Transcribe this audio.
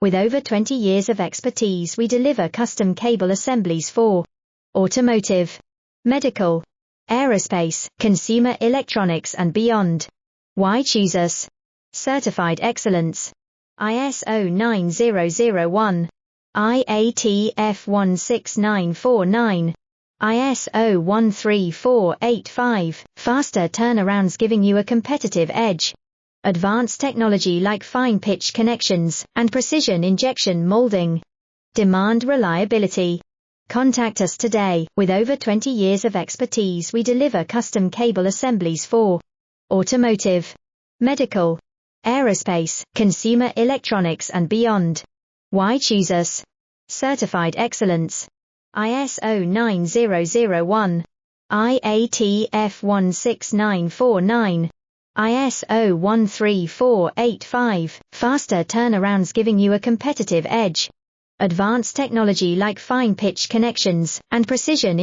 With over 20 years of expertise, we deliver custom cable assemblies for automotive, medical, aerospace, consumer electronics and beyond. Why choose us? Certified excellence. ISO 9001, IATF 16949, ISO 13485, faster turnarounds giving you a competitive edge. Advanced technology like fine-pitch connections and precision injection molding. Demand reliability. Contact us today. With over 20 years of expertise, we deliver custom cable assemblies for automotive, medical, aerospace, consumer electronics and beyond. Why choose us? Certified excellence. ISO 9001, IATF 16949, ISO 13485, faster turnarounds giving you a competitive edge. Advanced technology like fine-pitch connections and precision